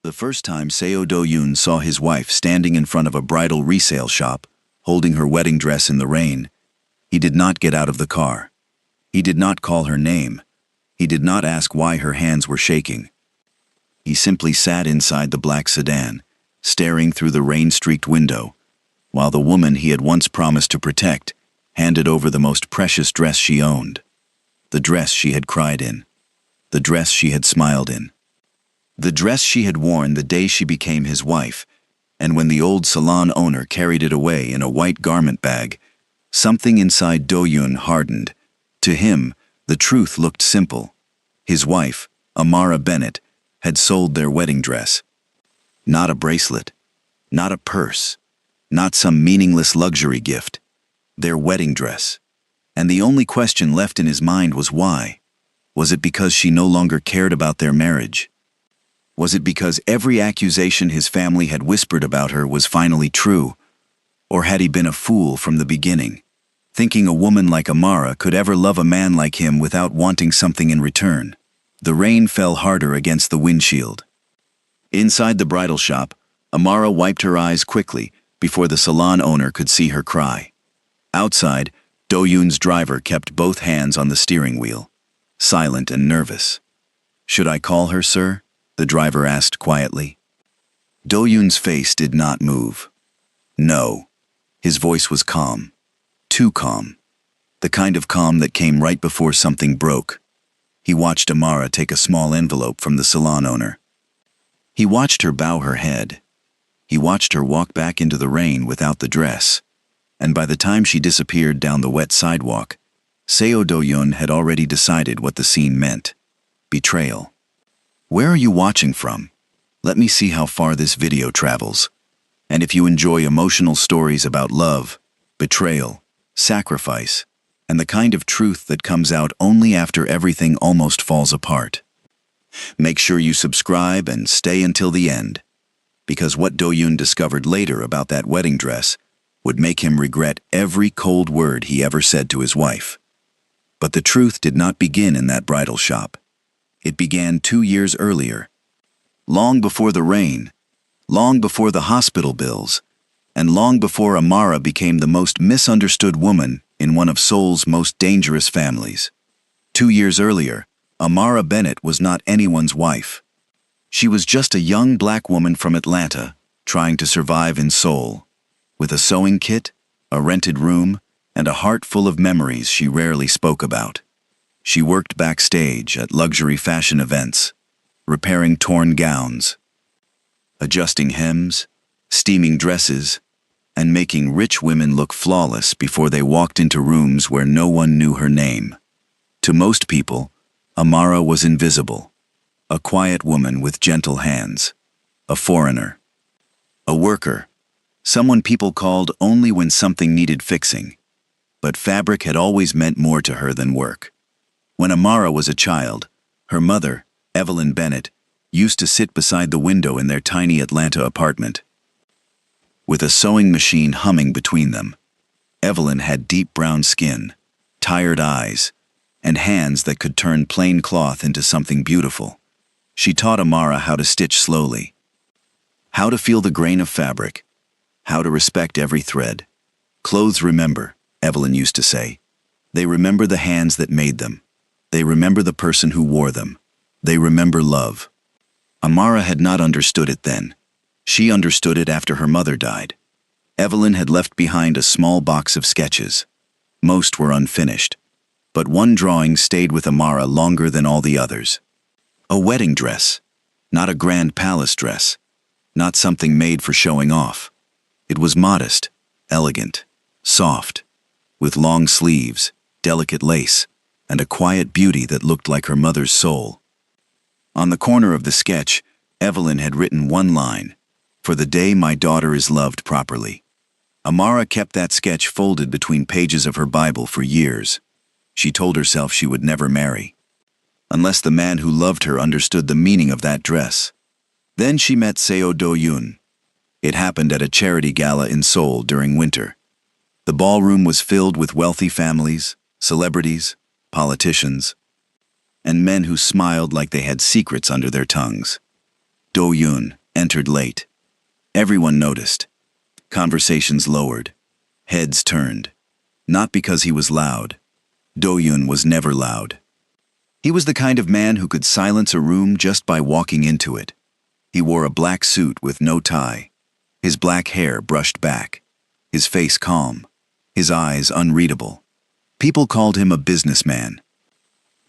The first time Seo Do-yoon saw his wife standing in front of a bridal resale shop, holding her wedding dress in the rain, he did not get out of the car. He did not call her name. He did not ask why her hands were shaking. He simply sat inside the black sedan, staring through the rain-streaked window, while the woman he had once promised to protect handed over the most precious dress she owned. The dress she had cried in. The dress she had smiled in. The dress she had worn the day she became his wife, and when the old salon owner carried it away in a white garment bag, something inside Do-yoon hardened. To him, the truth looked simple. His wife, Amara Bennett, had sold their wedding dress. Not a bracelet, not a purse, not some meaningless luxury gift. Their wedding dress. And the only question left in his mind was why. Was it because she no longer cared about their marriage? Was it because every accusation his family had whispered about her was finally true? Or had he been a fool from the beginning, thinking a woman like Amara could ever love a man like him without wanting something in return? The rain fell harder against the windshield. Inside the bridal shop, Amara wiped her eyes quickly before the salon owner could see her cry. Outside, Do-yoon's driver kept both hands on the steering wheel, silent and nervous. "Should I call her, sir?" the driver asked quietly. Do-yoon's face did not move. No. His voice was calm. Too calm. The kind of calm that came right before something broke. He watched Amara take a small envelope from the salon owner. He watched her bow her head. He watched her walk back into the rain without the dress. And by the time she disappeared down the wet sidewalk, Seo Do-yoon had already decided what the scene meant. Betrayal. Where are you watching from? Let me see how far this video travels. And if you enjoy emotional stories about love, betrayal, sacrifice, and the kind of truth that comes out only after everything almost falls apart, make sure you subscribe and stay until the end, because what Do-yoon discovered later about that wedding dress would make him regret every cold word he ever said to his wife. But the truth did not begin in that bridal shop. It began 2 years earlier, long before the rain, long before the hospital bills, and long before Amara became the most misunderstood woman in one of Seoul's most dangerous families. 2 years earlier, Amara Bennett was not anyone's wife. She was just a young black woman from Atlanta, trying to survive in Seoul, with a sewing kit, a rented room, and a heart full of memories she rarely spoke about. She worked backstage at luxury fashion events, repairing torn gowns, adjusting hems, steaming dresses, and making rich women look flawless before they walked into rooms where no one knew her name. To most people, Amara was invisible, a quiet woman with gentle hands, a foreigner, a worker, someone people called only when something needed fixing. But fabric had always meant more to her than work. When Amara was a child, her mother, Evelyn Bennett, used to sit beside the window in their tiny Atlanta apartment, with a sewing machine humming between them. Evelyn had deep brown skin, tired eyes, and hands that could turn plain cloth into something beautiful. She taught Amara how to stitch slowly, how to feel the grain of fabric, how to respect every thread. "Clothes remember," Evelyn used to say. "They remember the hands that made them. They remember the person who wore them. They remember love." Amara had not understood it then. She understood it after her mother died. Evelyn had left behind a small box of sketches. Most were unfinished, but one drawing stayed with Amara longer than all the others. A wedding dress, not a grand palace dress, not something made for showing off. It was modest, elegant, soft, with long sleeves, delicate lace, and a quiet beauty that looked like her mother's soul. On the corner of the sketch, Evelyn had written one line, "For the day my daughter is loved properly." Amara kept that sketch folded between pages of her Bible for years. She told herself she would never marry, unless the man who loved her understood the meaning of that dress. Then she met Seo Do-yoon. It happened at a charity gala in Seoul during winter. The ballroom was filled with wealthy families, celebrities, politicians, and men who smiled like they had secrets under their tongues. Do-yoon entered late. Everyone noticed. Conversations lowered. Heads turned. Not because he was loud. Do-yoon was never loud. He was the kind of man who could silence a room just by walking into it. He wore a black suit with no tie. His black hair brushed back. His face calm. His eyes unreadable. People called him a businessman.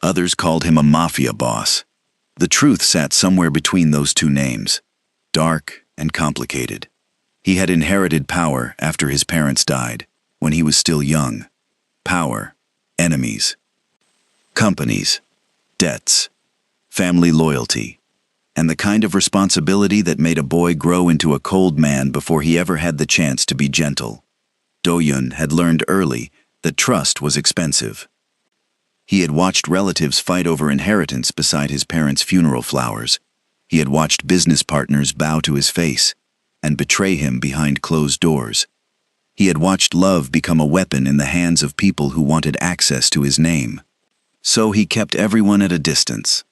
Others called him a mafia boss. The truth sat somewhere between those two names, dark and complicated. He had inherited power after his parents died, when he was still young. Power, enemies, companies, debts, family loyalty, and the kind of responsibility that made a boy grow into a cold man before he ever had the chance to be gentle. Do-yoon had learned early that trust was expensive. He had watched relatives fight over inheritance beside his parents' funeral flowers. He had watched business partners bow to his face and betray him behind closed doors. He had watched love become a weapon in the hands of people who wanted access to his name. So he kept everyone at a distance.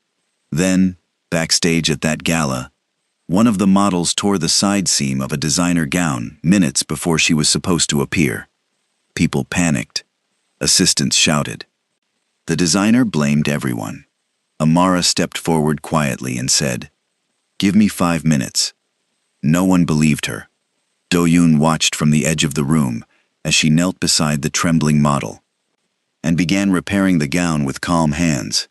Then, backstage at that gala, one of the models tore the side seam of a designer gown minutes before she was supposed to appear. People panicked. Assistants shouted. The designer blamed everyone. Amara stepped forward quietly and said, "Give me 5 minutes." No one believed her. Do-yoon watched from the edge of the room as she knelt beside the trembling model and began repairing the gown with calm hands.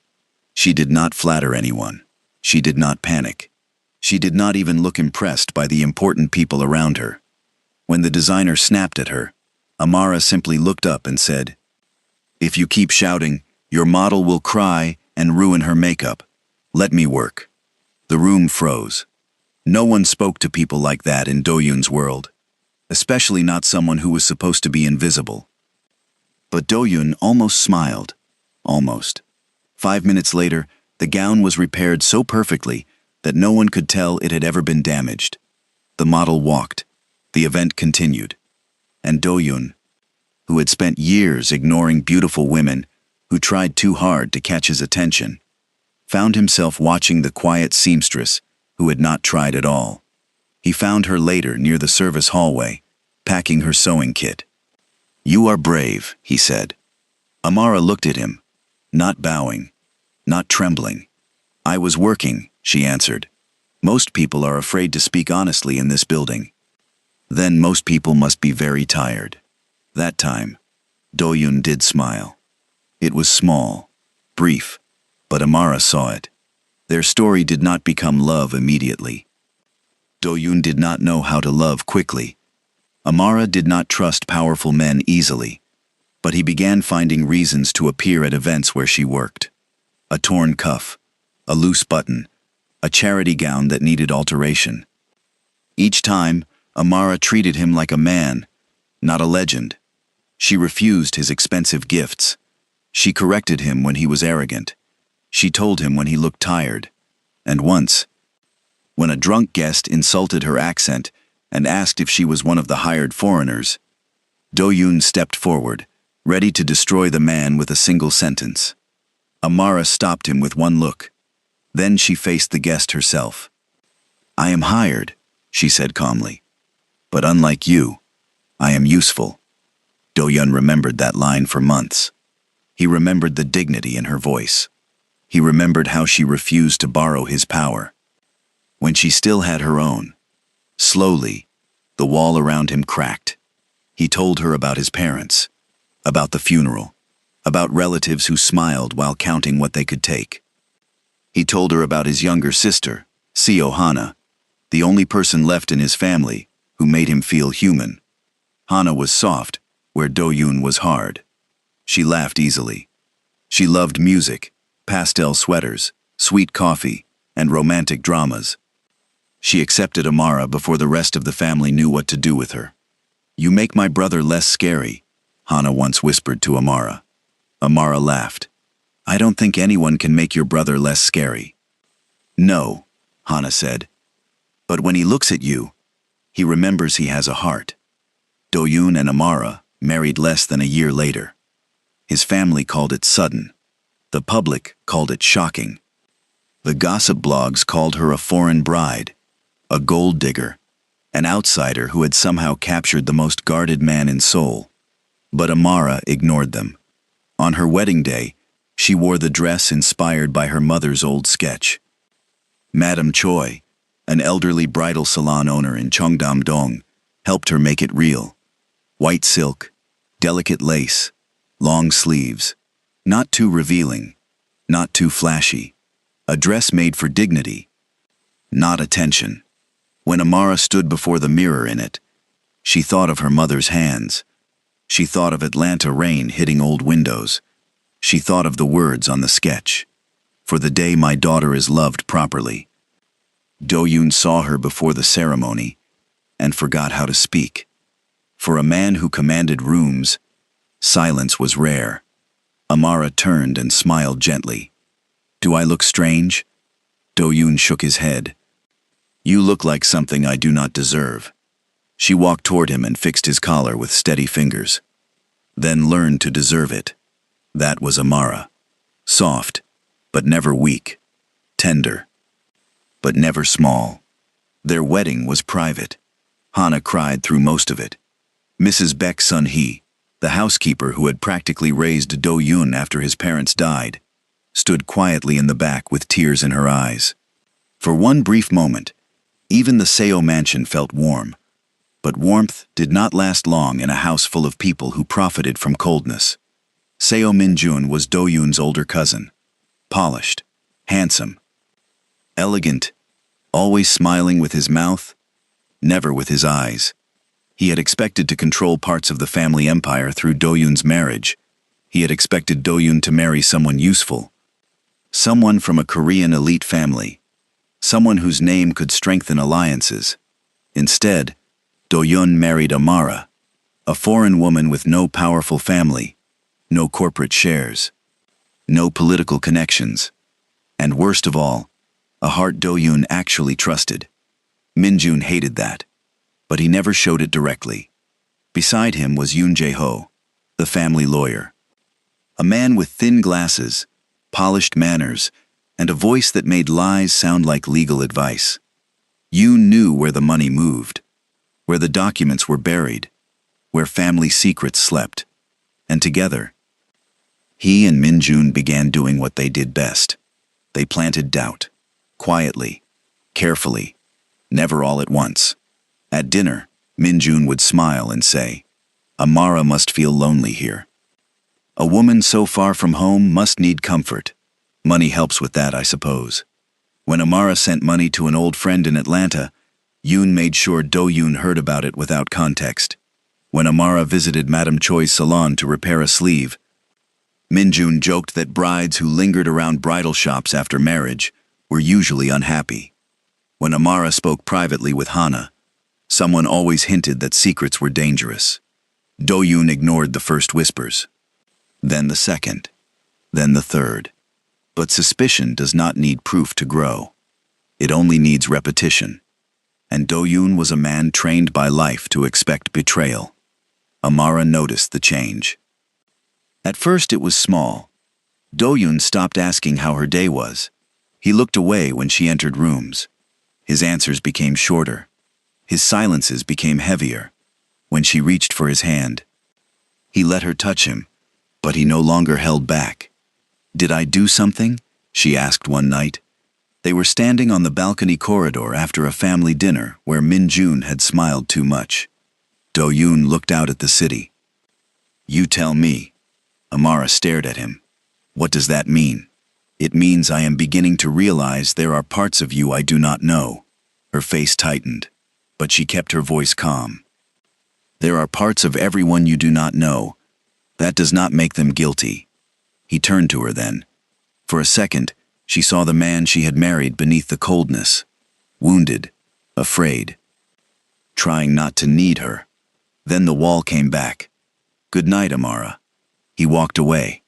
She did not flatter anyone. She did not panic. She did not even look impressed by the important people around her. When the designer snapped at her, Amara simply looked up and said, "If you keep shouting, your model will cry and ruin her makeup. Let me work." The room froze. No one spoke to people like that in Do-yoon's world, especially not someone who was supposed to be invisible. But Do-yoon almost smiled. Almost. 5 minutes later, the gown was repaired so perfectly that no one could tell it had ever been damaged. The model walked. The event continued. And Do-yoon, who had spent years ignoring beautiful women who tried too hard to catch his attention, found himself watching the quiet seamstress who had not tried at all. He found her later near the service hallway, packing her sewing kit. "You are brave," he said. Amara looked at him, not bowing, not trembling. "I was working," she answered. "Most people are afraid to speak honestly in this building." Then most people must be very tired. That time, Do-yoon did smile. It was small, brief, but Amara saw it. Their story did not become love immediately. Do-yoon did not know how to love quickly. Amara did not trust powerful men easily, but he began finding reasons to appear at events where she worked. A torn cuff, a loose button, a charity gown that needed alteration. Each time, Amara treated him like a man, not a legend. She refused his expensive gifts. She corrected him when he was arrogant. She told him when he looked tired. And once, when a drunk guest insulted her accent and asked if she was one of the hired foreigners, Do-yoon stepped forward, ready to destroy the man with a single sentence. Amara stopped him with one look. Then she faced the guest herself. "I am hired," she said calmly. "But unlike you, I am useful." Do-yoon remembered that line for months. He remembered the dignity in her voice. He remembered how she refused to borrow his power, when she still had her own. Slowly, the wall around him cracked. He told her about his parents, about the funeral, about relatives who smiled while counting what they could take. He told her about his younger sister, Seo Hana, the only person left in his family who made him feel human. Hana was soft, where Do-yoon was hard. She laughed easily. She loved music, pastel sweaters, sweet coffee, and romantic dramas. She accepted Amara before the rest of the family knew what to do with her. "You make my brother less scary," Hana once whispered to Amara. Amara laughed. "I don't think anyone can make your brother less scary." "No," Hana said. "But when he looks at you, he remembers he has a heart." Do-yoon and Amara married less than a year later. His family called it sudden. The public called it shocking. The gossip blogs called her a foreign bride, a gold digger, an outsider who had somehow captured the most guarded man in Seoul. But Amara ignored them. On her wedding day, she wore the dress inspired by her mother's old sketch. Madame Choi, an elderly bridal salon owner in Cheongdam-dong, helped her make it real. White silk, delicate lace, long sleeves, not too revealing, not too flashy. A dress made for dignity, not attention. When Amara stood before the mirror in it, she thought of her mother's hands. She thought of Atlanta rain hitting old windows. She thought of the words on the sketch. For the day my daughter is loved properly. Do-yoon saw her before the ceremony and forgot how to speak. For a man who commanded rooms, silence was rare. Amara turned and smiled gently. Do I look strange? Do-yoon shook his head. You look like something I do not deserve. She walked toward him and fixed his collar with steady fingers. Then learned to deserve it. That was Amara. Soft, but never weak. Tender, but never small. Their wedding was private. Hana cried through most of it. Mrs. Baek Sun-hee, the housekeeper who had practically raised Do-yoon after his parents died, stood quietly in the back with tears in her eyes. For one brief moment, even the Seo mansion felt warm. But warmth did not last long in a house full of people who profited from coldness. Seo Min-jun was Do-yoon's older cousin. Polished, handsome, elegant, always smiling with his mouth, never with his eyes. He had expected to control parts of the family empire through Do-yoon's marriage. He had expected Do-yoon to marry someone useful. Someone from a Korean elite family. Someone whose name could strengthen alliances. Instead, Do-yoon married Amara, a foreign woman with no powerful family, no corporate shares, no political connections, and worst of all, a heart Do-yoon actually trusted. Min-jun hated that, but he never showed it directly. Beside him was Yoon Jae-ho, the family lawyer. A man with thin glasses, polished manners, and a voice that made lies sound like legal advice. Yoon knew where the money moved, where the documents were buried, where family secrets slept. And together, he and Min-jun began doing what they did best. They planted doubt, quietly, carefully, never all at once. At dinner, Min-jun would smile and say, Amara must feel lonely here. A woman so far from home must need comfort. Money helps with that, I suppose. When Amara sent money to an old friend in Atlanta, Yoon made sure Do-yoon heard about it without context. When Amara visited Madame Choi's salon to repair a sleeve, Min-jun joked that brides who lingered around bridal shops after marriage were usually unhappy. When Amara spoke privately with Hana, someone always hinted that secrets were dangerous. Do-yoon ignored the first whispers, then the second, then the third. But suspicion does not need proof to grow. It only needs repetition. And Do-yoon was a man trained by life to expect betrayal. Amara noticed the change. At first it was small. Do-yoon stopped asking how her day was. He looked away when she entered rooms. His answers became shorter. His silences became heavier. When she reached for his hand, he let her touch him, but he no longer held back. Did I do something? She asked one night. They were standing on the balcony corridor after a family dinner where Min-jun had smiled too much. Do-yoon looked out at the city. You tell me. Amara stared at him. What does that mean? It means I am beginning to realize there are parts of you I do not know. Her face tightened, but she kept her voice calm. There are parts of everyone you do not know. That does not make them guilty. He turned to her then. For a second, she saw the man she had married beneath the coldness, wounded, afraid, trying not to need her. Then the wall came back. Good night, Amara. He walked away,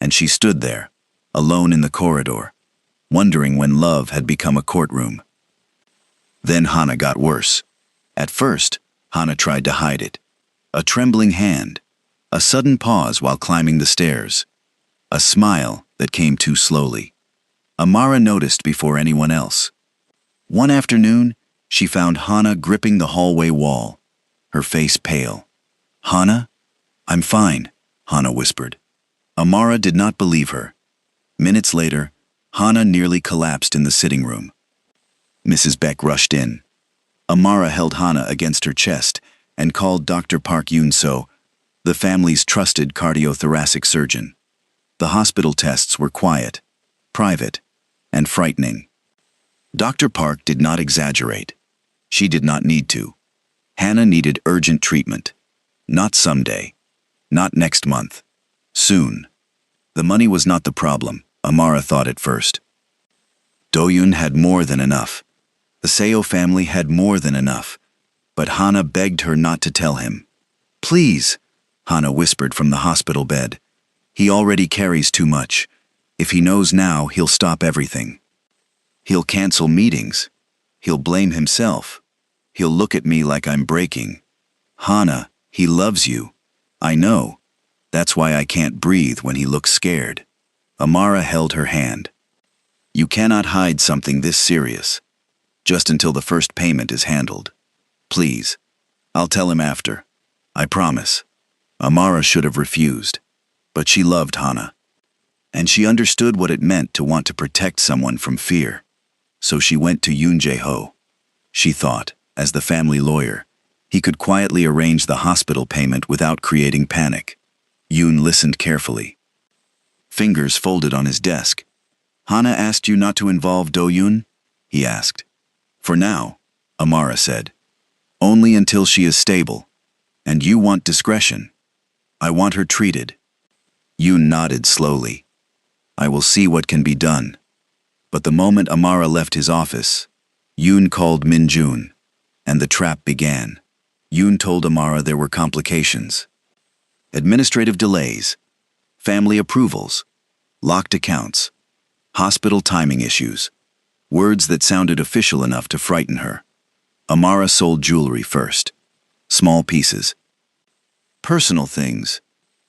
and she stood there, alone in the corridor, wondering when love had become a courtroom. Then Hana got worse. At first, Hana tried to hide it. A trembling hand, a sudden pause while climbing the stairs, a smile that came too slowly. Amara noticed before anyone else. One afternoon, she found Hana gripping the hallway wall, her face pale. "Hana? I'm fine," Hana whispered. Amara did not believe her. Minutes later, Hana nearly collapsed in the sitting room. Mrs. Beck rushed in. Amara held Hana against her chest and called Dr. Park Yoon-so, the family's trusted cardiothoracic surgeon. The hospital tests were quiet, private, and frightening. Dr. Park did not exaggerate. She did not need to. Hana needed urgent treatment. Not someday. Not next month. Soon. The money was not the problem, Amara thought at first. Do-yoon had more than enough. The Seo family had more than enough. But Hana begged her not to tell him. "Please," Hana whispered from the hospital bed. "He already carries too much. If he knows now, he'll stop everything. He'll cancel meetings. He'll blame himself. He'll look at me like I'm breaking. Hana, he loves you. I know. That's why I can't breathe when he looks scared." Amara held her hand. "You cannot hide something this serious. Just until the first payment is handled. Please. I'll tell him after. I promise." Amara should have refused. But she loved Hana. And she understood what it meant to want to protect someone from fear. So she went to Yoon Jae-ho. She thought, as the family lawyer, he could quietly arrange the hospital payment without creating panic. Yoon listened carefully. Fingers folded on his desk. "Hana asked you not to involve Do-yoon?" he asked. "For now," Amara said. "Only until she is stable. And you want discretion. I want her treated." Yoon nodded slowly. "I will see what can be done." But the moment Amara left his office, Yoon called Min-jun, and the trap began. Yoon told Amara there were complications. Administrative delays, family approvals, locked accounts, hospital timing issues, words that sounded official enough to frighten her. Amara sold jewelry first, small pieces, personal things,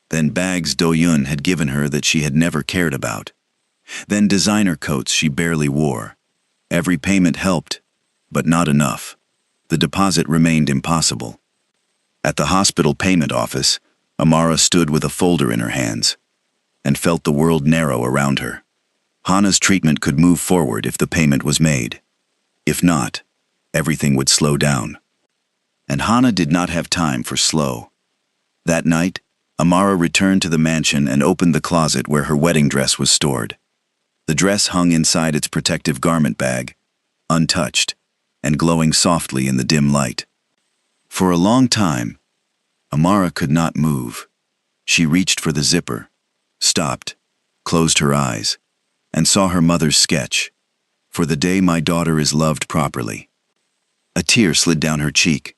then bags Do-yoon had given her that she had never cared about, then designer coats she barely wore. Every payment helped, but not enough. The deposit remained impossible. At the hospital payment office, Amara stood with a folder in her hands and felt the world narrow around her. Hana's treatment could move forward if the payment was made. If not, everything would slow down. And Hana did not have time for slow. That night, Amara returned to the mansion and opened the closet where her wedding dress was stored. The dress hung inside its protective garment bag, untouched, and glowing softly in the dim light. For a long time, Amara could not move. She reached for the zipper, stopped, closed her eyes, and saw her mother's sketch, "For the day my daughter is loved properly." A tear slid down her cheek.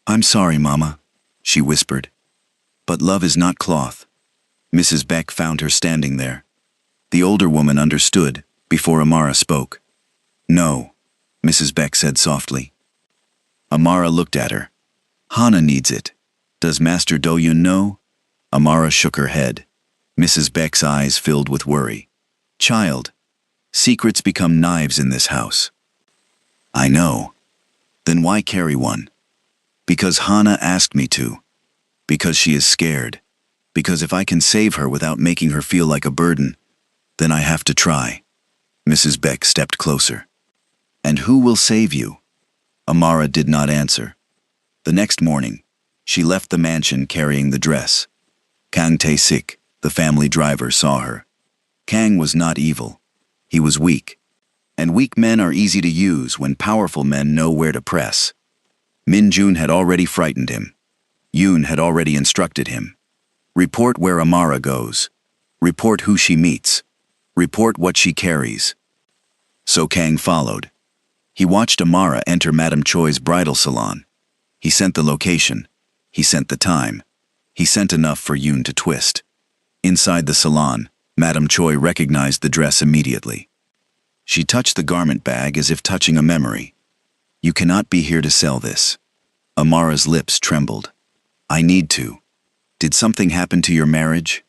"I'm sorry, Mama," she whispered. "But love is not cloth." Mrs. Beck found her standing there. The older woman understood before Amara spoke. "No," Mrs. Beck said softly. Amara looked at her. "Hana needs it. Does Master Do-yoon know?" Amara shook her head. Mrs. Beck's eyes filled with worry. "Child, secrets become knives in this house." "I know. Then why carry one?" "Because Hana asked me to. Because she is scared. Because if I can save her without making her feel like a burden, then I have to try." Mrs. Beck stepped closer. "And who will save you?" Amara did not answer. The next morning, she left the mansion carrying the dress. Kang Tae-sik, the family driver, saw her. Kang was not evil. He was weak. And weak men are easy to use when powerful men know where to press. Min-jun had already frightened him. Yoon had already instructed him. Report where Amara goes. Report who she meets. Report what she carries. So Kang followed. He watched Amara enter Madame Choi's bridal salon. He sent the location. He sent the time. He sent enough for Yoon to twist. Inside the salon, Madame Choi recognized the dress immediately. She touched the garment bag as if touching a memory. "You cannot be here to sell this." Amara's lips trembled. "I need to. Did something happen to your marriage?"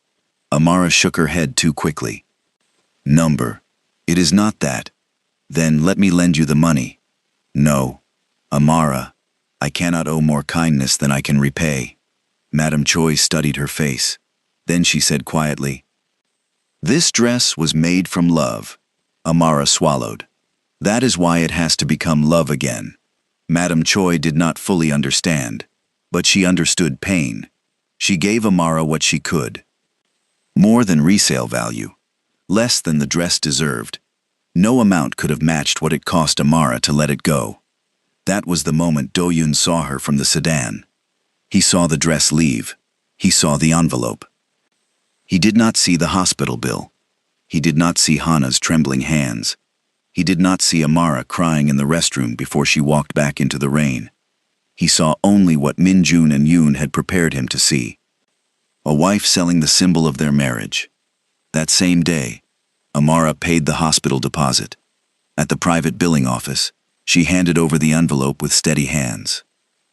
Amara shook her head too quickly. "Number. It is not that. Then let me lend you the money. No, Amara, I cannot owe more kindness than I can repay. Madame Choi studied her face. Then she said quietly, "This dress was made from love." Amara swallowed. "That is why it has to become love again." Madame Choi did not fully understand, but she understood pain. She gave Amara what she could. More than resale value. Less than the dress deserved. No amount could have matched what it cost Amara to let it go. That was the moment Do-yoon saw her from the sedan. He saw the dress leave. He saw the envelope. He did not see the hospital bill. He did not see Hana's trembling hands. He did not see Amara crying in the restroom before she walked back into the rain. He saw only what Min-jun and Yoon had prepared him to see. A wife selling the symbol of their marriage. That same day, Amara paid the hospital deposit. At the private billing office, she handed over the envelope with steady hands.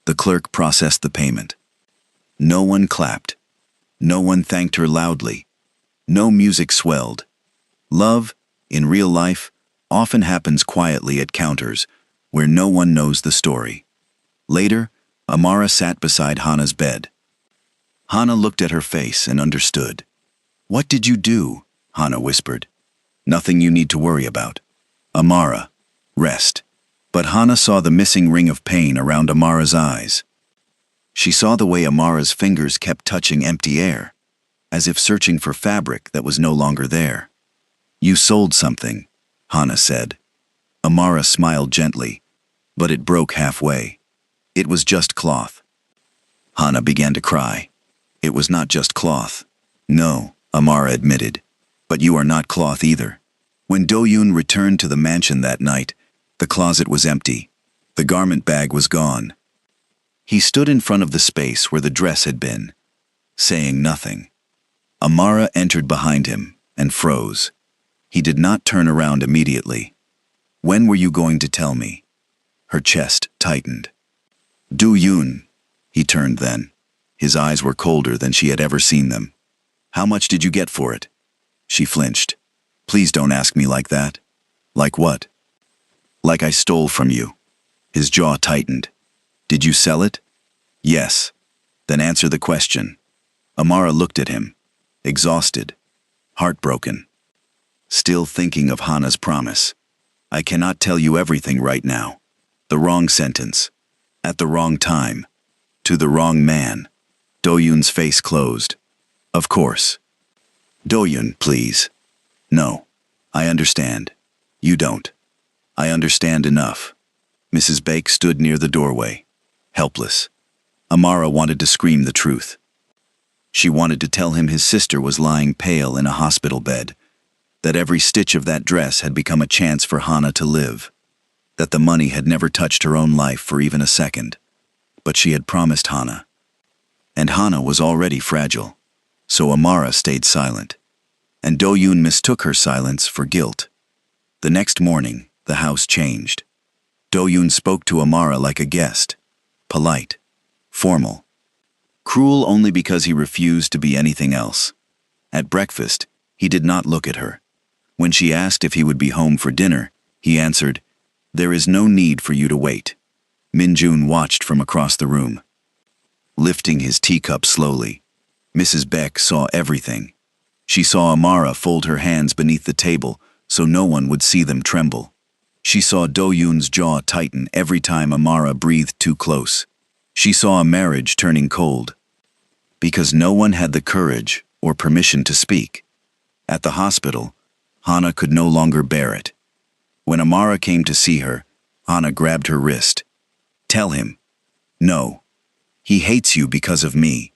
The clerk processed the payment. No one clapped. No one thanked her loudly. No music swelled. Love, in real life, often happens quietly at counters, where no one knows the story. Later, Amara sat beside Hana's bed. Hana looked at her face and understood. "What did you do?" Hana whispered. "Nothing you need to worry about. Amara, rest." But Hana saw the missing ring of pain around Amara's eyes. She saw the way Amara's fingers kept touching empty air, as if searching for fabric that was no longer there. "You sold something," Hana said. Amara smiled gently, but it broke halfway. It was just cloth. Hana began to cry. "It was not just cloth." "No," Amara admitted. "But you are not cloth either." When Do-yoon returned to the mansion that night, the closet was empty. The garment bag was gone. He stood in front of the space where the dress had been, saying nothing. Amara entered behind him and froze. He did not turn around immediately. "When were you going to tell me?" Her chest tightened. "Do-yoon." He turned then. His eyes were colder than she had ever seen them. "How much did you get for it?" She flinched. "Please don't ask me like that." "Like what?" "Like I stole from you." His jaw tightened. "Did you sell it?" "Yes." "Then answer the question." Amara looked at him, exhausted, heartbroken. Still thinking of Hana's promise. "I cannot tell you everything right now." The wrong sentence. At the wrong time. To the wrong man. Do-yoon's face closed. "Of course." "Do-yoon, please." "No. I understand. You don't." "I understand enough." Mrs. Baek stood near the doorway, helpless. Amara wanted to scream the truth. She wanted to tell him his sister was lying pale in a hospital bed, that every stitch of that dress had become a chance for Hana to live, that the money had never touched her own life for even a second. But she had promised Hana. And Hana was already fragile, so Amara stayed silent. And Do-yoon mistook her silence for guilt. The next morning, the house changed. Do-yoon spoke to Amara like a guest, polite, formal, cruel only because he refused to be anything else. At breakfast, he did not look at her. When she asked if he would be home for dinner, he answered, "There is no need for you to wait." Min-jun watched from across the room. Lifting his teacup slowly, Mrs. Baek saw everything. She saw Amara fold her hands beneath the table so no one would see them tremble. She saw Do-yoon's jaw tighten every time Amara breathed too close. She saw a marriage turning cold. Because no one had the courage or permission to speak. At the hospital, Hana could no longer bear it. When Amara came to see her, Hana grabbed her wrist. "Tell him. No. He hates you because of me."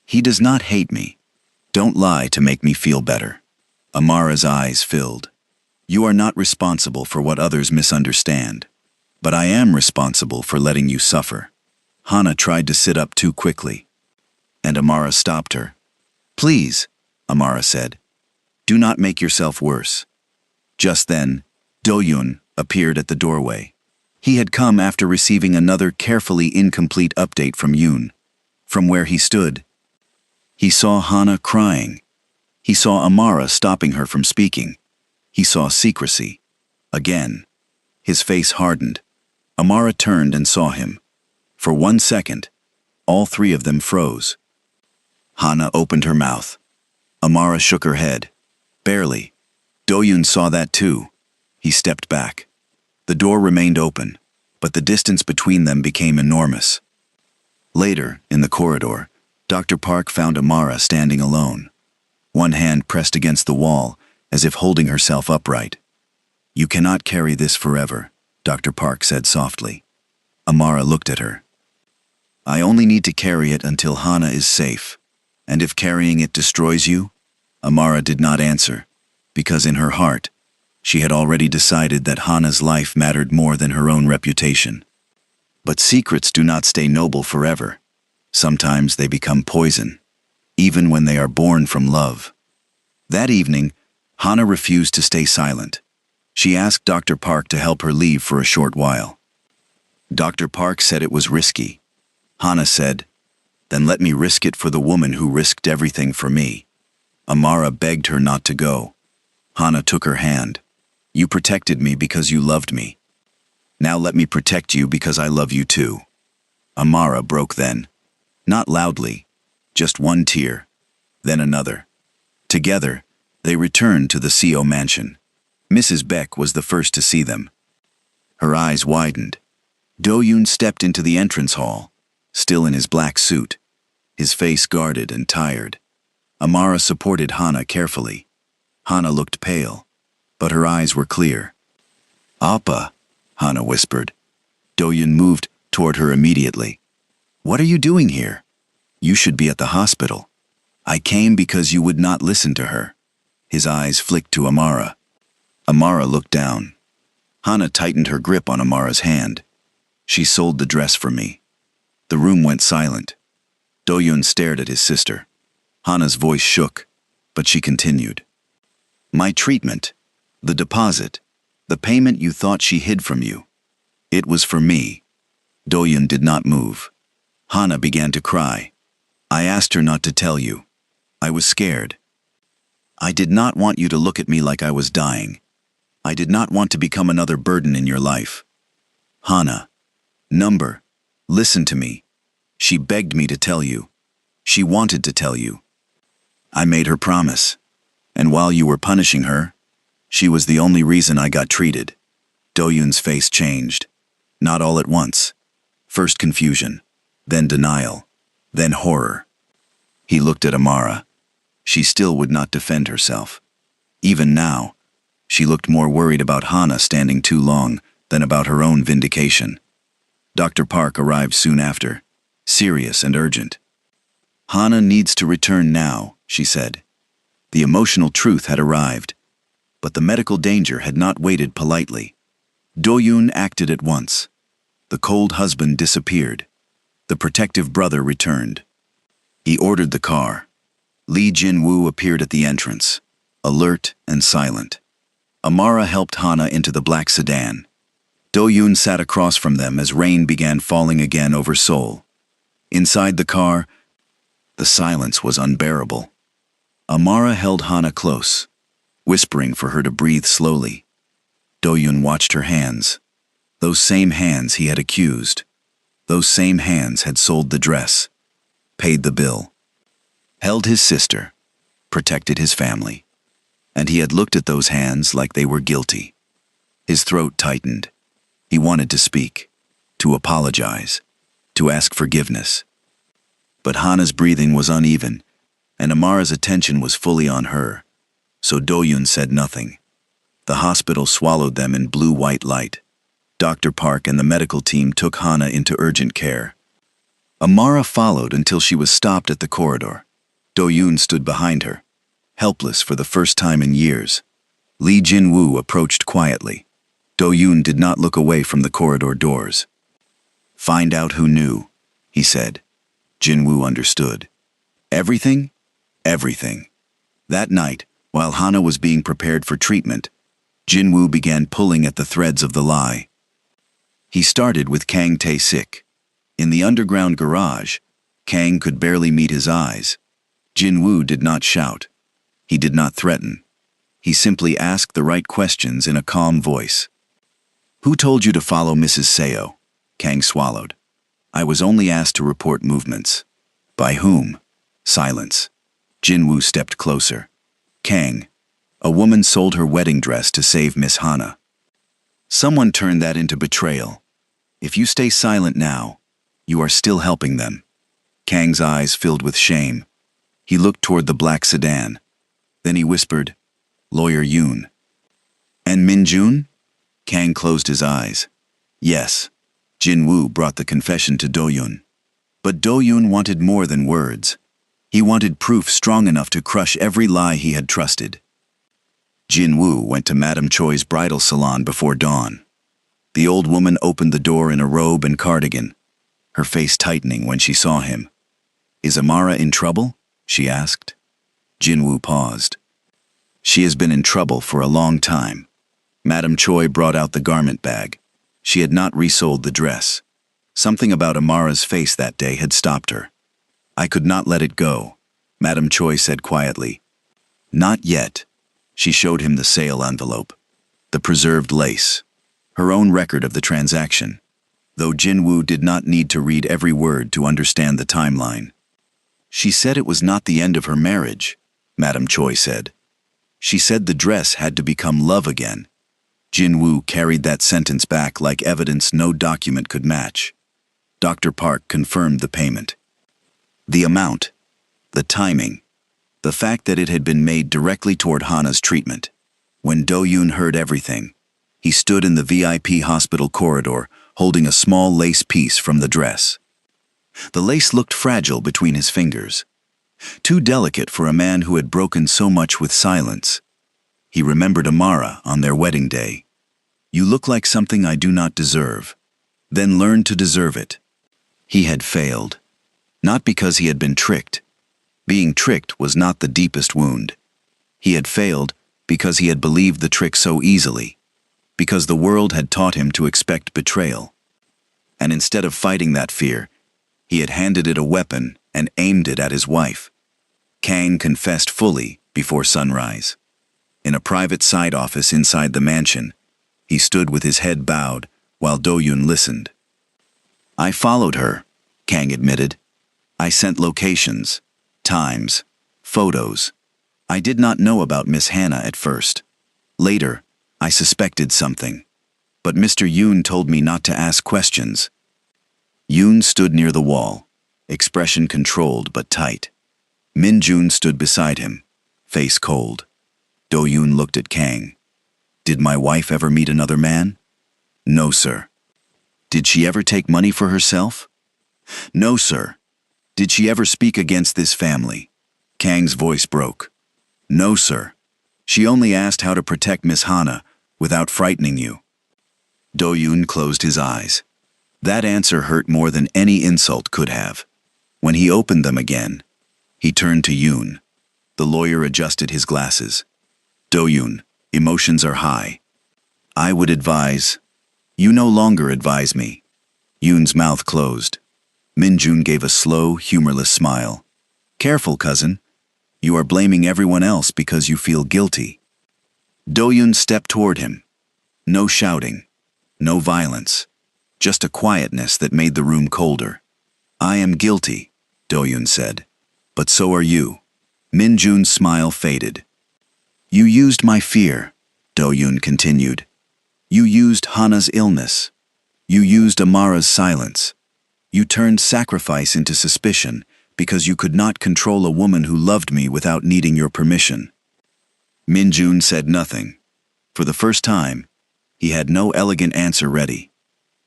"He does not hate me. Don't lie to make me feel better." Amara's eyes filled. "You are not responsible for what others misunderstand. But I am responsible for letting you suffer." Hana tried to sit up too quickly, and Amara stopped her. "Please," Amara said, "do not make yourself worse." Just then, Do-yoon appeared at the doorway. He had come after receiving another carefully incomplete update from Yoon. From where he stood, he saw Hana crying. He saw Amara stopping her from speaking. He saw secrecy. Again. His face hardened. Amara turned and saw him. For 1 second, all 3 of them froze. Hana opened her mouth. Amara shook her head. Barely. Do-yoon saw that too. He stepped back. The door remained open, but the distance between them became enormous. Later, in the corridor, Dr. Park found Amara standing alone. One hand pressed against the wall, as if holding herself upright. "You cannot carry this forever," Dr. Park said softly. Amara looked at her. "I only need to carry it until Hana is safe. And if carrying it destroys you?" Amara did not answer, because in her heart, she had already decided that Hana's life mattered more than her own reputation. But secrets do not stay noble forever. Sometimes they become poison, even when they are born from love. That evening, Hana refused to stay silent. She asked Dr. Park to help her leave for a short while. Dr. Park said it was risky. Hana said, "Then let me risk it for the woman who risked everything for me." Amara begged her not to go. Hana took her hand. "You protected me because you loved me. Now let me protect you because I love you too." Amara broke then. Not loudly, just one tear, then another. Together, they returned to the CO mansion. Mrs. Beck was the first to see them. Her eyes widened. Do-yoon stepped into the entrance hall, still in his black suit, his face guarded and tired. Amara supported Hana carefully. Hana looked pale, but her eyes were clear. "Appa," Hana whispered. Do-yoon moved toward her immediately. "What are you doing here? You should be at the hospital." "I came because you would not listen to her." His eyes flicked to Amara. Amara looked down. Hana tightened her grip on Amara's hand. "She sold the dress for me." The room went silent. Do-yoon stared at his sister. Hana's voice shook, but she continued. "My treatment, the deposit, the payment you thought she hid from you. It was for me." Do-yoon did not move. Hana began to cry. "I asked her not to tell you. I was scared. I did not want you to look at me like I was dying. I did not want to become another burden in your life." "Hana, listen to me. She begged me to tell you. She wanted to tell you. I made her promise. And while you were punishing her, she was the only reason I got treated." Do-yoon's face changed. Not all at once. First confusion, then denial, then horror. He looked at Amara. She still would not defend herself. Even now, she looked more worried about Hana standing too long than about her own vindication. Dr. Park arrived soon after, serious and urgent. "Hana needs to return now," she said. The emotional truth had arrived, but the medical danger had not waited politely. Do-yoon acted at once. The cold husband disappeared. The protective brother returned. He ordered the car. Lee Jin-woo appeared at the entrance, alert and silent. Amara helped Hana into the black sedan. Do-yoon sat across from them as rain began falling again over Seoul. Inside the car, the silence was unbearable. Amara held Hana close, whispering for her to breathe slowly. Do-yoon watched her hands. Those same hands he had accused. Those same hands had sold the dress, paid the bill, held his sister, protected his family. And he had looked at those hands like they were guilty. His throat tightened. He wanted to speak, to apologize, to ask forgiveness. But Hana's breathing was uneven, and Amara's attention was fully on her, so Do-yoon said nothing. The hospital swallowed them in blue-white light. Dr. Park and the medical team took Hana into urgent care. Amara followed until she was stopped at the corridor. Do-yoon stood behind her, helpless for the first time in years. Lee Jin-woo approached quietly. Do-yoon did not look away from the corridor doors. "Find out who knew," he said. Jin-woo understood. "Everything? Everything." That night, while Hana was being prepared for treatment, Jin-woo began pulling at the threads of the lie. He started with Kang Tae-sik. In the underground garage, Kang could barely meet his eyes. Jin-woo did not shout. He did not threaten. He simply asked the right questions in a calm voice. "Who told you to follow Mrs. Seo?" Kang swallowed. "I was only asked to report movements." "By whom?" Silence. Jinwoo stepped closer. "Kang, a woman sold her wedding dress to save Miss Hana. Someone turned that into betrayal. If you stay silent now, you are still helping them." Kang's eyes filled with shame. He looked toward the black sedan. Then he whispered, "Lawyer Yoon." "And Min Jun?" Kang closed his eyes. "Yes." Jinwoo brought the confession to Do-yoon. But Do-yoon wanted more than words. He wanted proof strong enough to crush every lie he had trusted. Jinwoo went to Madame Choi's bridal salon before dawn. The old woman opened the door in a robe and cardigan, her face tightening when she saw him. "Is Amara in trouble?" she asked. Jinwoo paused. "She has been in trouble for a long time." Madame Choi brought out the garment bag. She had not resold the dress. Something about Amara's face that day had stopped her. "I could not let it go," Madame Choi said quietly. "Not yet." She showed him the sale envelope, the preserved lace, her own record of the transaction, though Jinwoo did not need to read every word to understand the timeline. "She said it was not the end of her marriage," Madame Choi said. "She said the dress had to become love again." Jinwoo carried that sentence back like evidence no document could match. Dr. Park confirmed the payment. The amount, the timing, the fact that it had been made directly toward Hana's treatment. When Do-yoon heard everything, he stood in the VIP hospital corridor holding a small lace piece from the dress. The lace looked fragile between his fingers, too delicate for a man who had broken so much with silence. He remembered Amara on their wedding day. "You look like something I do not deserve. Then learn to deserve it." He had failed. Not because he had been tricked. Being tricked was not the deepest wound. He had failed because he had believed the trick so easily, because the world had taught him to expect betrayal. And instead of fighting that fear, he had handed it a weapon and aimed it at his wife. Kang confessed fully before sunrise. In a private side office inside the mansion, he stood with his head bowed while Do-yoon listened. "I followed her," Kang admitted. "I sent locations, times, photos. I did not know about Miss Hana at first. Later, I suspected something. But Mr. Yoon told me not to ask questions." Yoon stood near the wall, expression controlled but tight. Min Jun stood beside him, face cold. Do-yoon looked at Kang. "Did my wife ever meet another man?" "No, sir." "Did she ever take money for herself?" "No, sir." "Did she ever speak against this family?" Kang's voice broke. "No, sir. She only asked how to protect Miss Hana without frightening you." Do-yoon closed his eyes. That answer hurt more than any insult could have. When he opened them again, he turned to Yoon. The lawyer adjusted his glasses. "Do-yoon, emotions are high. I would advise—" "You no longer advise me." Yoon's mouth closed. Min Jun gave a slow, humorless smile. "Careful, cousin. You are blaming everyone else because you feel guilty." Do-yoon stepped toward him. No shouting, no violence, just a quietness that made the room colder. "I am guilty," Do-yoon said. "But so are you." Min Jun's smile faded. "You used my fear," Do-yoon continued. "You used Hana's illness. You used Amara's silence. You turned sacrifice into suspicion because you could not control a woman who loved me without needing your permission." Min Jun said nothing. For the first time, he had no elegant answer ready.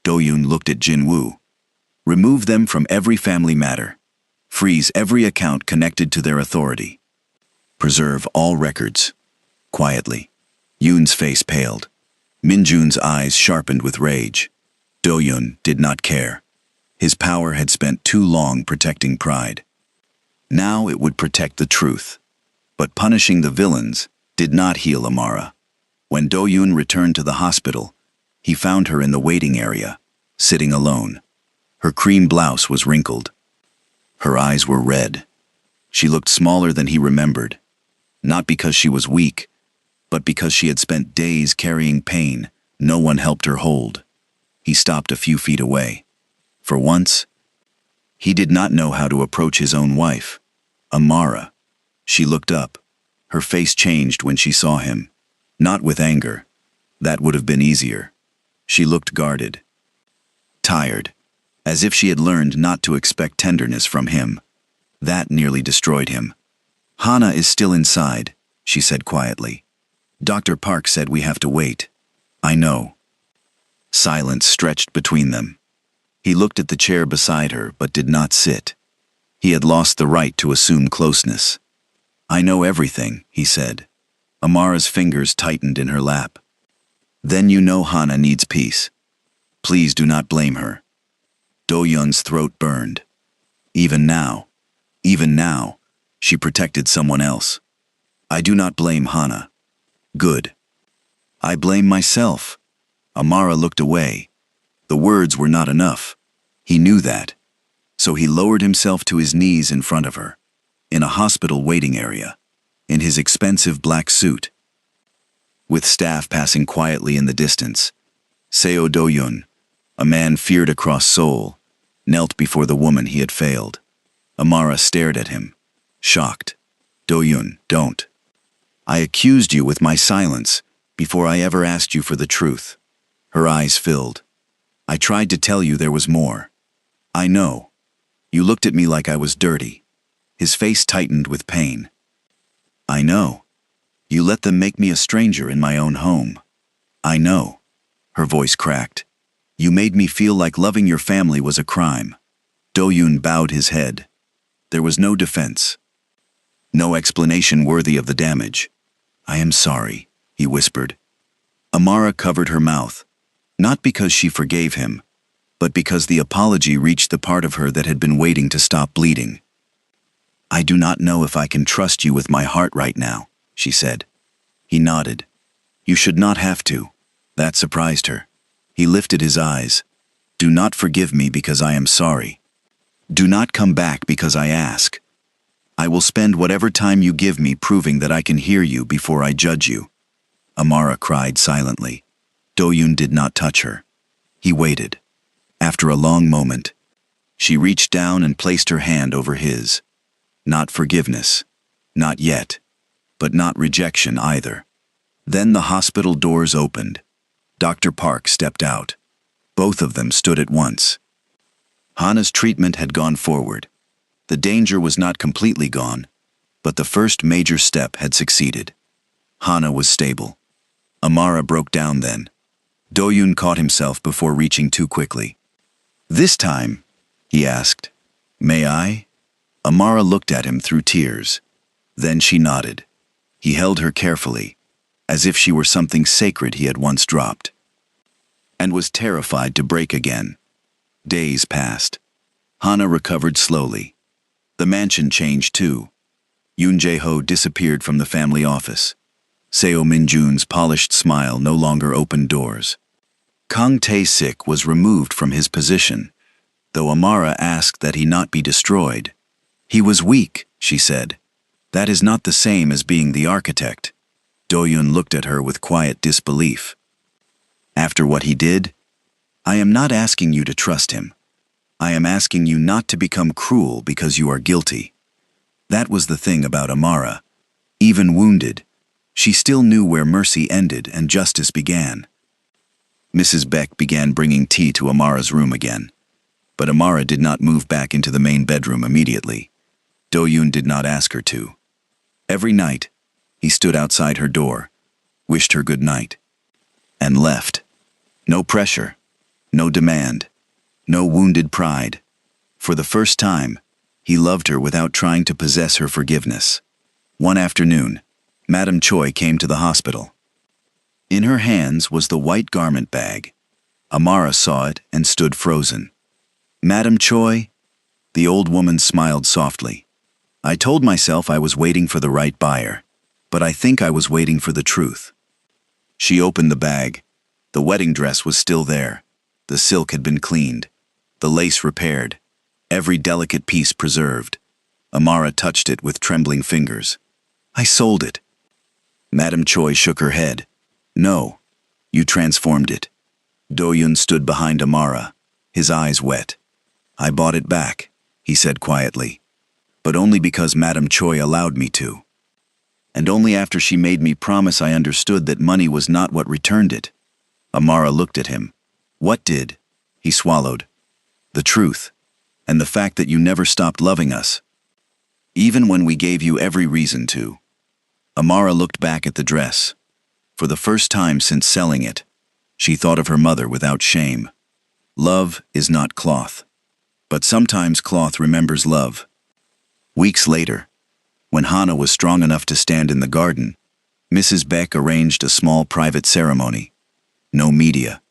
Do-yoon looked at Jinwoo. "Remove them from every family matter. Freeze every account connected to their authority. Preserve all records." Quietly. Yoon's face paled. Min Jun's eyes sharpened with rage. Do-yoon did not care. His power had spent too long protecting pride. Now it would protect the truth. But punishing the villains did not heal Amara. When Do-yoon returned to the hospital, he found her in the waiting area, sitting alone. Her cream blouse was wrinkled. Her eyes were red. She looked smaller than he remembered. Not because she was weak, but because she had spent days carrying pain, no one helped her hold. He stopped a few feet away. For once, he did not know how to approach his own wife, Amara. She looked up. Her face changed when she saw him. Not with anger. That would have been easier. She looked guarded. Tired. As if she had learned not to expect tenderness from him. That nearly destroyed him. "Hana is still inside," she said quietly. "Dr. Park said we have to wait." "I know." Silence stretched between them. He looked at the chair beside her but did not sit. He had lost the right to assume closeness. "I know everything," he said. Amara's fingers tightened in her lap. "Then you know Hana needs peace. Please do not blame her." Do-yun's throat burned. Even now, she protected someone else. "I do not blame Hana." "Good. I blame myself." Amara looked away. The words were not enough. He knew that. So he lowered himself to his knees in front of her, in a hospital waiting area, in his expensive black suit. With staff passing quietly in the distance, Seo Do-yun, a man feared across Seoul, knelt before the woman he had failed. Amara stared at him, shocked. "Do-yun, don't. I accused you with my silence before I ever asked you for the truth." Her eyes filled. "I tried to tell you there was more. I know. You looked at me like I was dirty." His face tightened with pain. "I know. You let them make me a stranger in my own home." "I know." Her voice cracked. "You made me feel like loving your family was a crime." Do-yun bowed his head. There was no defense. No explanation worthy of the damage. "I am sorry," he whispered. Amara covered her mouth, not because she forgave him, but because the apology reached the part of her that had been waiting to stop bleeding. "I do not know if I can trust you with my heart right now," she said. He nodded. "You should not have to." That surprised her. He lifted his eyes. "Do not forgive me because I am sorry. Do not come back because I ask. I will spend whatever time you give me proving that I can hear you before I judge you." Amara cried silently. Do-yun did not touch her. He waited. After a long moment, she reached down and placed her hand over his. Not forgiveness. Not yet. But not rejection either. Then the hospital doors opened. Dr. Park stepped out. Both of them stood at once. Hana's treatment had gone forward. The danger was not completely gone, but the first major step had succeeded. Hana was stable. Amara broke down then. Do-yun caught himself before reaching too quickly. "This time?" he asked. "May I?" Amara looked at him through tears. Then she nodded. He held her carefully, as if she were something sacred he had once dropped, and was terrified to break again. Days passed. Hana recovered slowly. The mansion changed too. Yoon Jae-ho disappeared from the family office. Seo Min-jun's polished smile no longer opened doors. Kang Tae-sik was removed from his position, though Amara asked that he not be destroyed. "He was weak," she said. "That is not the same as being the architect." Do-yun looked at her with quiet disbelief. "After what he did? I am not asking you to trust him. I am asking you not to become cruel because you are guilty." That was the thing about Amara. Even wounded, she still knew where mercy ended and justice began. Mrs. Beck began bringing tea to Amara's room again. But Amara did not move back into the main bedroom immediately. Do-yun did not ask her to. Every night, he stood outside her door, wished her good night, and left. No pressure, no demand, no wounded pride. For the first time, he loved her without trying to possess her forgiveness. One afternoon, Madame Choi came to the hospital. In her hands was the white garment bag. Amara saw it and stood frozen. "Madame Choi?" The old woman smiled softly. "I told myself I was waiting for the right buyer, but I think I was waiting for the truth." She opened the bag. The wedding dress was still there. The silk had been cleaned, the lace repaired, every delicate piece preserved. Amara touched it with trembling fingers. "I sold it." Madame Choi shook her head. No, you transformed it. Do-yoon stood behind Amara, his eyes wet. I bought it back, he said quietly. But only because Madame Choi allowed me to. And only after she made me promise I understood that money was not what returned it. Amara looked at him. What did? He swallowed. The truth. And the fact that you never stopped loving us. Even when we gave you every reason to. Amara looked back at the dress. For the first time since selling it, she thought of her mother without shame. Love is not cloth. But sometimes cloth remembers love. Weeks later, when Hannah was strong enough to stand in the garden, Mrs. Beck arranged a small private ceremony. No media,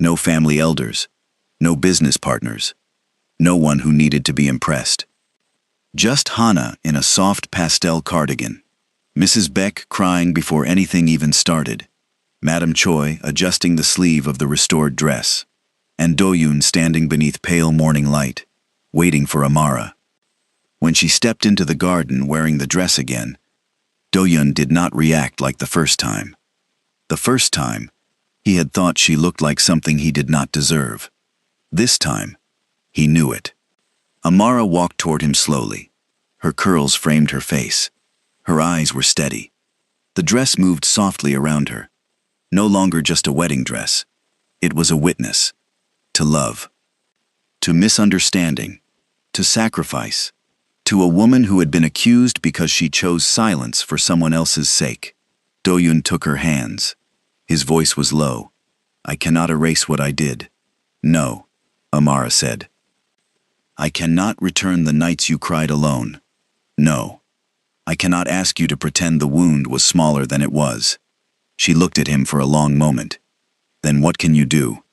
no family elders, no business partners, no one who needed to be impressed. Just Hannah in a soft pastel cardigan, Mrs. Beck crying before anything even started, Madame Choi adjusting the sleeve of the restored dress, and Do-yoon standing beneath pale morning light, waiting for Amara. When she stepped into the garden wearing the dress again, Do-yoon did not react like the first time. The first time, he had thought she looked like something he did not deserve. This time, he knew it. Amara walked toward him slowly. Her curls framed her face. Her eyes were steady. The dress moved softly around her. No longer just a wedding dress. It was a witness. To love. To misunderstanding. To sacrifice. To a woman who had been accused because she chose silence for someone else's sake. Do-yoon took her hands. His voice was low. I cannot erase what I did. No, Amara said. I cannot return the nights you cried alone. No. I cannot ask you to pretend the wound was smaller than it was. She looked at him for a long moment. Then what can you do?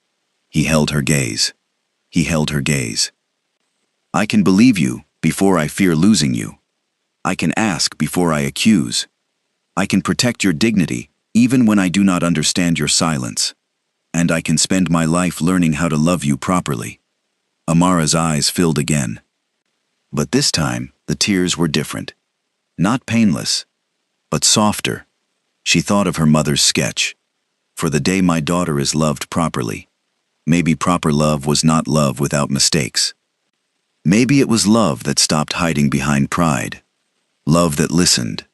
He held her gaze. He held her gaze. I can believe you before I fear losing you. I can ask before I accuse. I can protect your dignity even when I do not understand your silence. And I can spend my life learning how to love you properly. Amara's eyes filled again. But this time, the tears were different. Not painless, but softer. She thought of her mother's sketch. For the day my daughter is loved properly. Maybe proper love was not love without mistakes. Maybe it was love that stopped hiding behind pride. Love that listened.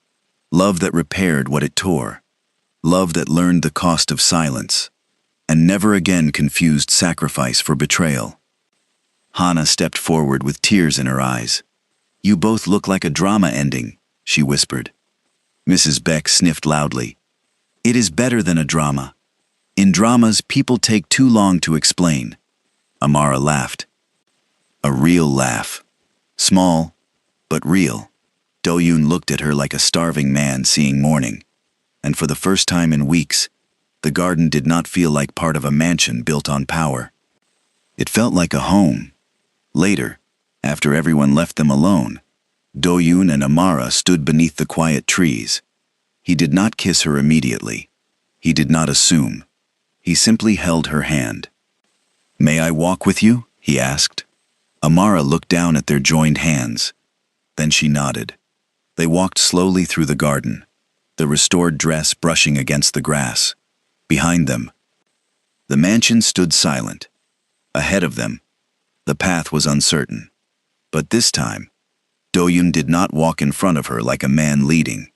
Love that repaired what it tore. Love that learned the cost of silence. And never again confused sacrifice for betrayal. Hannah stepped forward with tears in her eyes. You both look like a drama ending, she whispered. Mrs. Beck sniffed loudly. It is better than a drama. In dramas, people take too long to explain. Amara laughed. A real laugh. Small, but real. Do-yoon looked at her like a starving man seeing morning. And for the first time in weeks, the garden did not feel like part of a mansion built on power. It felt like a home. Later, after everyone left them alone, Do-yoon and Amara stood beneath the quiet trees. He did not kiss her immediately. He did not assume. He simply held her hand. May I walk with you? He asked. Amara looked down at their joined hands. Then she nodded. They walked slowly through the garden, the restored dress brushing against the grass. Behind them, the mansion stood silent. Ahead of them, the path was uncertain. But this time, Do-yoon did not walk in front of her like a man leading,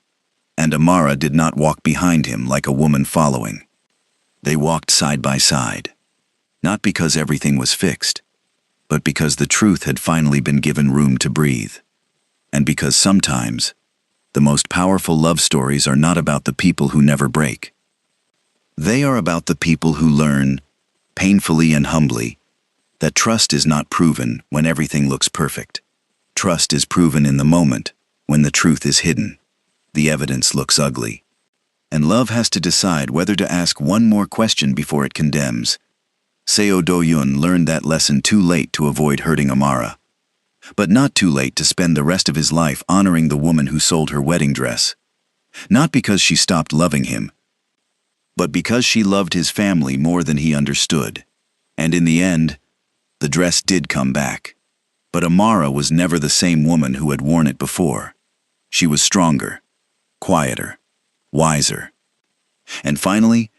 and Amara did not walk behind him like a woman following. They walked side by side, not because everything was fixed, but because the truth had finally been given room to breathe. And because sometimes, the most powerful love stories are not about the people who never break. They are about the people who learn, painfully and humbly, that trust is not proven when everything looks perfect. Trust is proven in the moment, when the truth is hidden. The evidence looks ugly. And love has to decide whether to ask one more question before it condemns. Seo Do-yoon learned that lesson too late to avoid hurting Amara. But not too late to spend the rest of his life honoring the woman who sold her wedding dress. Not because she stopped loving him, but because she loved his family more than he understood. And in the end, the dress did come back. But Amara was never the same woman who had worn it before. She was stronger, quieter, wiser. And finally,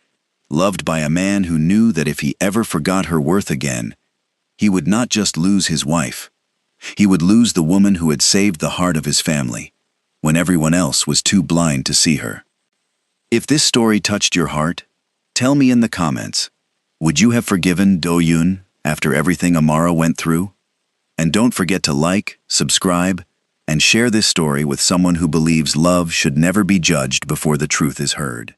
loved by a man who knew that if he ever forgot her worth again, he would not just lose his wife, he would lose the woman who had saved the heart of his family, when everyone else was too blind to see her. If this story touched your heart, tell me in the comments, would you have forgiven Do-yoon after everything Amara went through? And don't forget to like, subscribe, and share this story with someone who believes love should never be judged before the truth is heard.